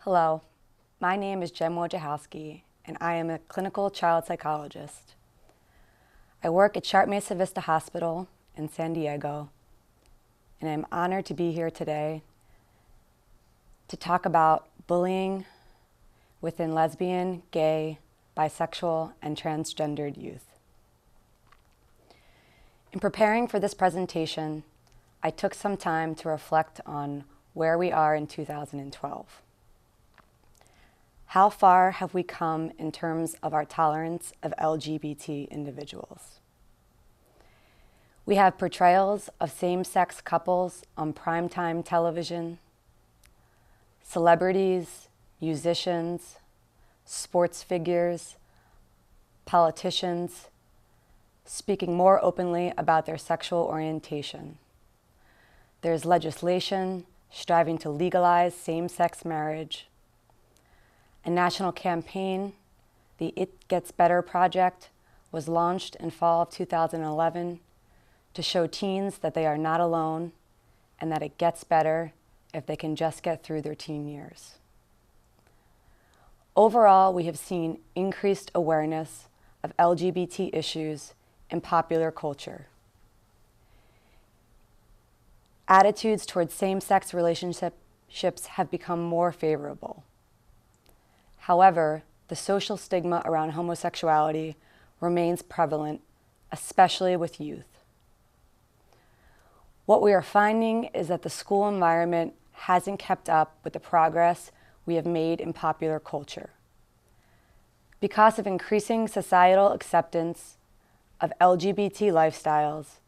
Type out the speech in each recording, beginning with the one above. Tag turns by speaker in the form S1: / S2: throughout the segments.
S1: Hello, my name is Wojciechowski, and I am a clinical child psychologist. I work at Sharp Mesa Vista Hospital in San Diego, and I'm honored to be here today to talk about bullying within lesbian, gay, bisexual, and transgendered youth. In preparing for this presentation, I took some time to reflect on where we are in 2012. How far have we come in terms of our tolerance of LGBT individuals? We have portrayals of same-sex couples on primetime television, celebrities, musicians, sports figures, politicians speaking more openly about their sexual orientation. There's legislation striving to legalize same-sex marriage. A national campaign, the It Gets Better project, was launched in fall of 2011 to show teens that they are not alone and that it gets better if they can just get through their teen years. Overall, we have seen increased awareness of LGBT issues in popular culture. Attitudes towards same-sex relationships have become more favorable. However, the social stigma around homosexuality remains prevalent, especially with youth. What we are finding is that the school environment hasn't kept up with the progress we have made in popular culture. Because of increasing societal acceptance of LGBT lifestyles,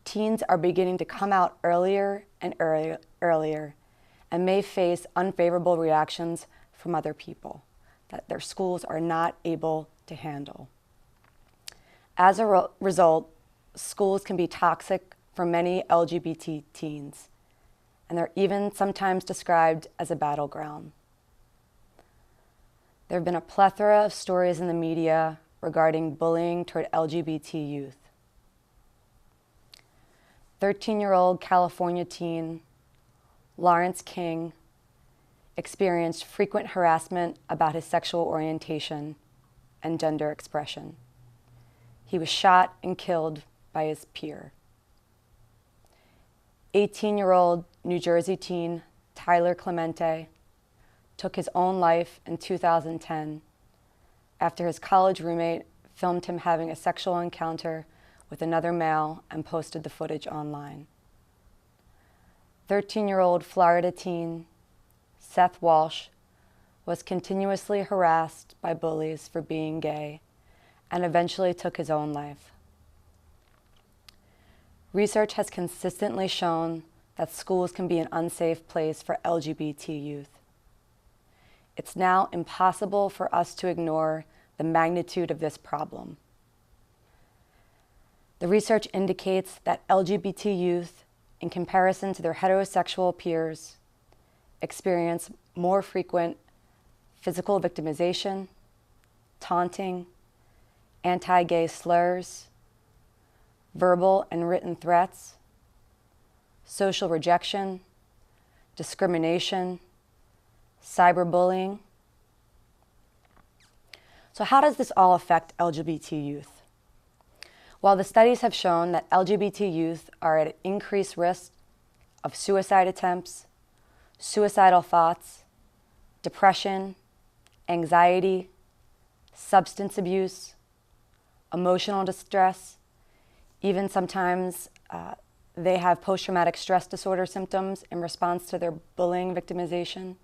S1: teens are beginning to come out earlier and earlier and may face unfavorable reactions from other people that their schools are not able to handle. As a result, schools can be toxic for many LGBT teens, and they're even sometimes described as a battleground. There have been a plethora of stories in the media regarding bullying toward LGBT youth. 13-year-old California teen Lawrence King experienced frequent harassment about his sexual orientation and gender expression. He was shot and killed by his peer. 18-year-old New Jersey teen Tyler Clemente took his own life in 2010 after his college roommate filmed him having a sexual encounter with another male and posted the footage online. 13-year-old Florida teen Seth Walsh was continuously harassed by bullies for being gay and eventually took his own life. Research has consistently shown that schools can be an unsafe place for LGBT youth. It's now impossible for us to ignore the magnitude of this problem. The research indicates that LGBT youth, in comparison to their heterosexual peers, experience more frequent physical victimization, taunting, anti-gay slurs, verbal and written threats, social rejection, discrimination, cyberbullying. So how does this all affect LGBT youth? While the studies have shown that LGBT youth are at increased risk of suicide attempts, suicidal thoughts, depression, anxiety, substance abuse, emotional distress, even sometimes they have post-traumatic stress disorder symptoms in response to their bullying victimization.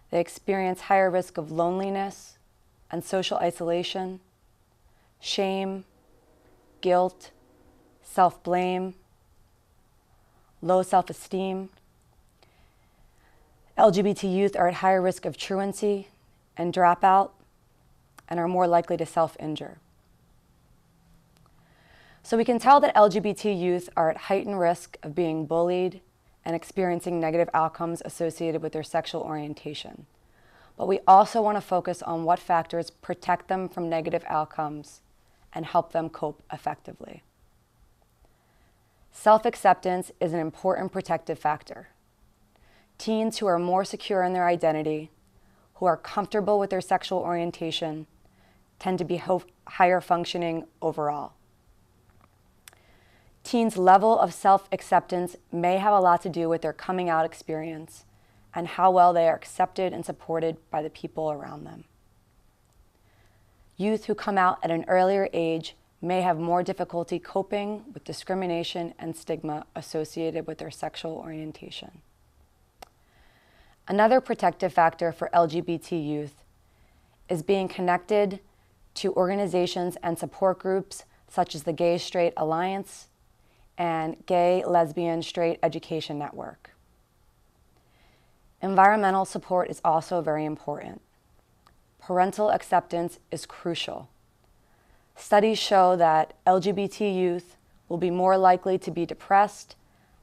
S1: They experience higher risk of loneliness and social isolation, shame, guilt, self-blame, low self-esteem. LGBT youth are at higher risk of truancy and dropout and are more likely to self-injure. So we can tell that LGBT youth are at heightened risk of being bullied and experiencing negative outcomes associated with their sexual orientation. But we also want to focus on what factors protect them from negative outcomes and help them cope effectively. Self-acceptance is an important protective factor. Teens who are more secure in their identity who are comfortable with their sexual orientation tend to be higher functioning overall. Teens' level of self-acceptance may have a lot to do with their coming out experience and how well they are accepted and supported by the people around them. Youth who come out at an earlier age may have more difficulty coping with discrimination and stigma associated with their sexual orientation. Another protective factor for LGBT youth is being connected to organizations and support groups such as the Gay Straight Alliance and Gay, Lesbian, Straight Education Network. Environmental support is also very important. Parental acceptance is crucial. Studies show that LGBT youth will be more likely to be depressed,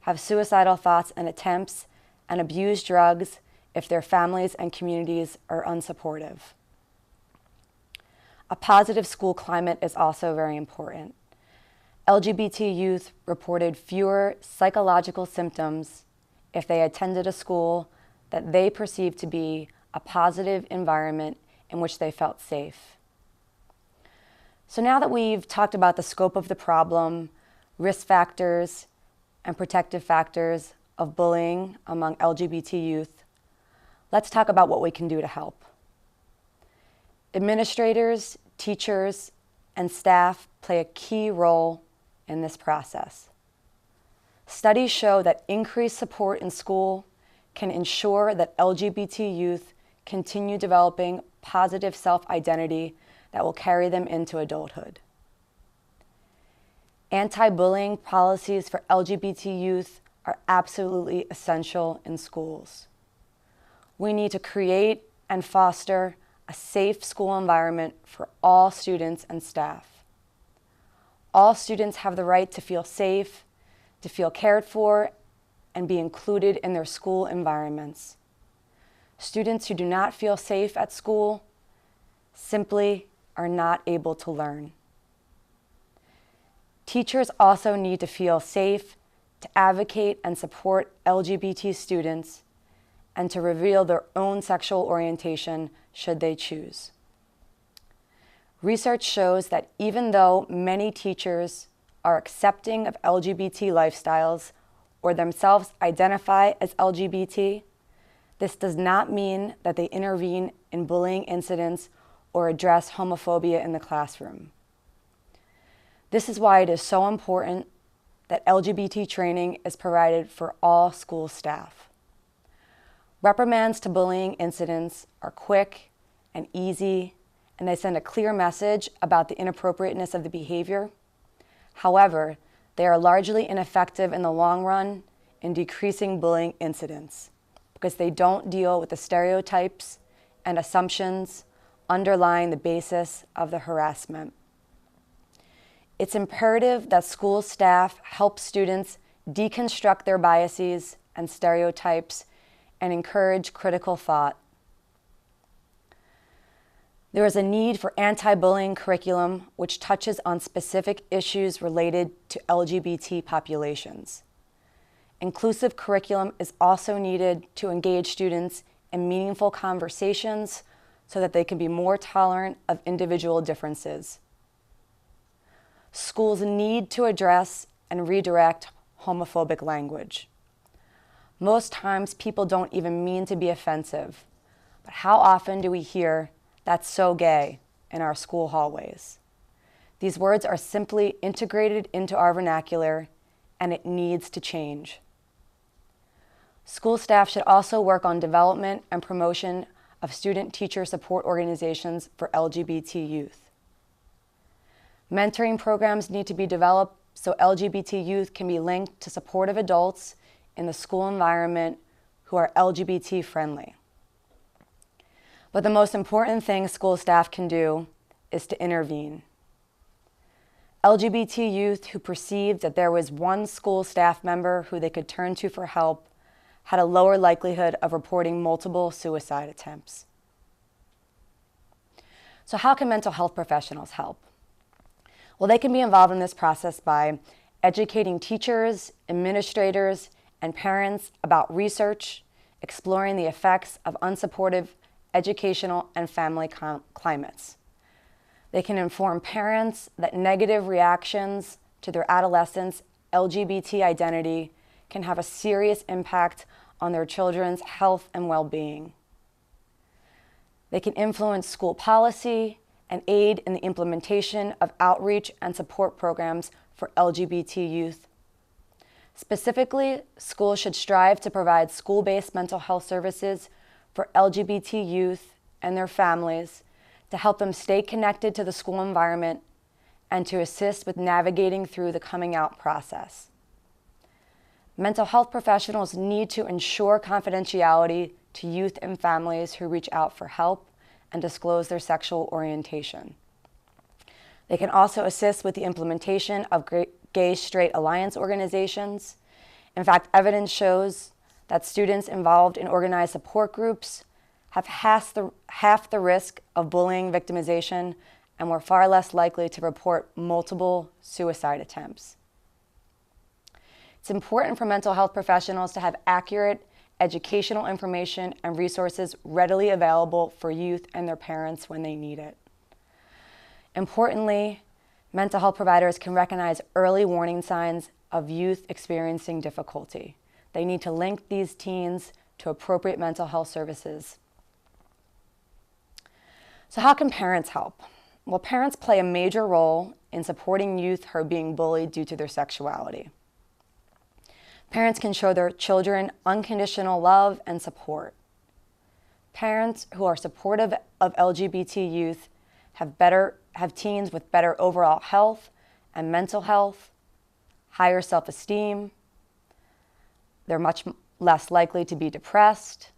S1: have suicidal thoughts and attempts, and abuse drugs if their families and communities are unsupportive. A positive school climate is also very important. LGBT youth reported fewer psychological symptoms if they attended a school that they perceived to be a positive environment in which they felt safe. So now that we've talked about the scope of the problem, risk factors, and protective factors of bullying among LGBT youth, let's talk about what we can do to help. Administrators, teachers, and staff play a key role in this process. Studies show that increased support in school can ensure that LGBT youth continue developing positive self-identity that will carry them into adulthood. Anti-bullying policies for LGBT youth are absolutely essential in schools. We need to create and foster a safe school environment for all students and staff. All students have the right to feel safe, to feel cared for, and be included in their school environments. Students who do not feel safe at school simply are not able to learn. Teachers also need to feel safe to advocate and support LGBT students and to reveal their own sexual orientation should they choose. Research shows that even though many teachers are accepting of LGBT lifestyles or themselves identify as LGBT, this does not mean that they intervene in bullying incidents or address homophobia in the classroom. This is why it is so important that LGBT training is provided for all school staff. Reprimands to bullying incidents are quick and easy, and they send a clear message about the inappropriateness of the behavior. However, they are largely ineffective in the long run in decreasing bullying incidents because they don't deal with the stereotypes and assumptions underlying the basis of the harassment. It's imperative that school staff help students deconstruct their biases and stereotypes and encourage critical thought. There is a need for anti-bullying curriculum which touches on specific issues related to LGBT populations. Inclusive curriculum is also needed to engage students in meaningful conversations so that they can be more tolerant of individual differences. Schools need to address and redirect homophobic language. Most times people don't even mean to be offensive, but how often do we hear "that's so gay" in our school hallways? These words are simply integrated into our vernacular, and it needs to change. School staff should also work on development and promotion of student-teacher support organizations for LGBT youth. Mentoring programs need to be developed so LGBT youth can be linked to supportive adults in the school environment who are LGBT friendly. But the most important thing school staff can do is to intervene. LGBT youth who perceived that there was one school staff member who they could turn to for help had a lower likelihood of reporting multiple suicide attempts. So how can mental health professionals help? Well, they can be involved in this process by educating teachers, administrators, and parents about research, exploring the effects of unsupportive educational, and family climates. They can inform parents that negative reactions to their adolescents' LGBT identity can have a serious impact on their children's health and well-being. They can influence school policy and aid in the implementation of outreach and support programs for LGBT youth. Specifically, schools should strive to provide school-based mental health services for LGBT youth and their families to help them stay connected to the school environment and to assist with navigating through the coming out process. Mental health professionals need to ensure confidentiality to youth and families who reach out for help and disclose their sexual orientation. They can also assist with the implementation of gay-straight alliance organizations. In fact, evidence shows that students involved in organized support groups have half the risk of bullying victimization and were far less likely to report multiple suicide attempts. It's important for mental health professionals to have accurate educational information and resources readily available for youth and their parents when they need it. Importantly, mental health providers can recognize early warning signs of youth experiencing difficulty. They need to link these teens to appropriate mental health services. So how can parents help? Well, parents play a major role in supporting youth who are being bullied due to their sexuality. Parents can show their children unconditional love and support. Parents who are supportive of LGBT youth have teens with better overall health and mental health, higher self-esteem. They're much less likely to be depressed,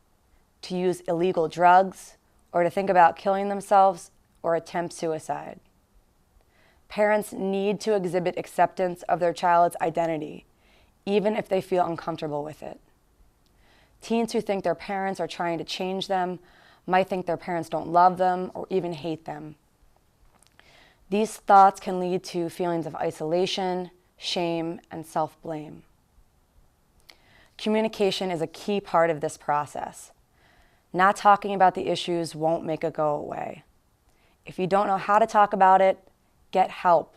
S1: to use illegal drugs, or to think about killing themselves or attempt suicide. Parents need to exhibit acceptance of their child's identity, even if they feel uncomfortable with it. Teens who think their parents are trying to change them might think their parents don't love them or even hate them. These thoughts can lead to feelings of isolation, shame, and self-blame. Communication is a key part of this process. Not talking about the issues won't make it go away. If you don't know how to talk about it, get help.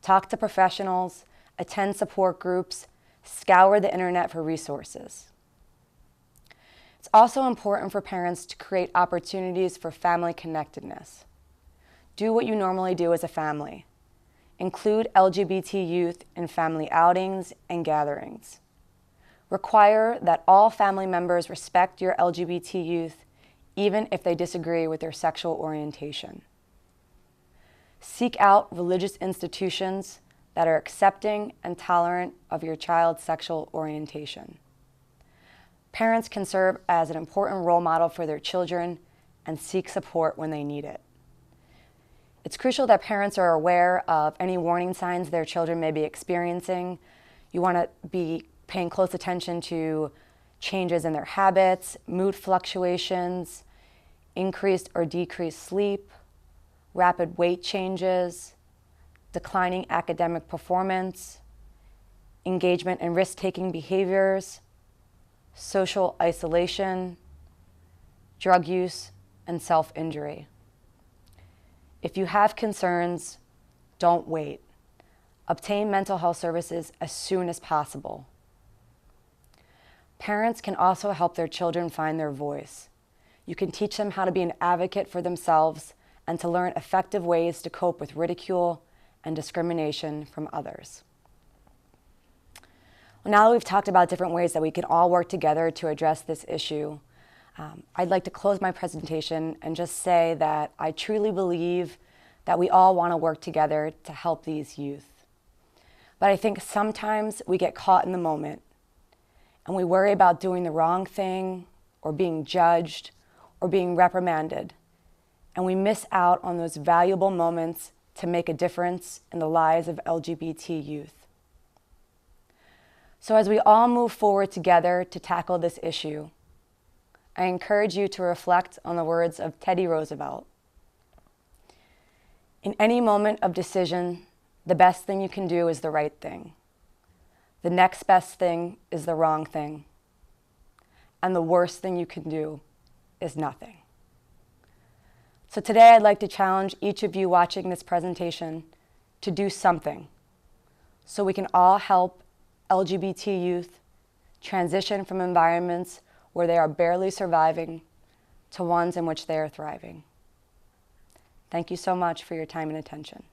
S1: Talk to professionals, attend support groups, scour the internet for resources. It's also important for parents to create opportunities for family connectedness. Do what you normally do as a family. Include LGBT youth in family outings and gatherings. Require that all family members respect your LGBT youth, even if they disagree with their sexual orientation. Seek out religious institutions that are accepting and tolerant of your child's sexual orientation. Parents can serve as an important role model for their children and seek support when they need it. It's crucial that parents are aware of any warning signs their children may be experiencing. You want to be paying close attention to changes in their habits, mood fluctuations, increased or decreased sleep, rapid weight changes, declining academic performance, engagement in risk-taking behaviors, social isolation, drug use, and self-injury. If you have concerns, don't wait. Obtain mental health services as soon as possible. Parents can also help their children find their voice. You can teach them how to be an advocate for themselves and to learn effective ways to cope with ridicule and discrimination from others. Well, now that we've talked about different ways that we can all work together to address this issue, I'd like to close my presentation and just say that I truly believe that we all want to work together to help these youth. But I think sometimes we get caught in the moment and we worry about doing the wrong thing or being judged or being reprimanded, and we miss out on those valuable moments to make a difference in the lives of LGBT youth. So as we all move forward together to tackle this issue, I encourage you to reflect on the words of Teddy Roosevelt. In any moment of decision, the best thing you can do is the right thing. The next best thing is the wrong thing. And the worst thing you can do is nothing. So today I'd like to challenge each of you watching this presentation to do something so we can all help LGBT youth transition from environments where they are barely surviving to ones in which they are thriving. Thank you so much for your time and attention.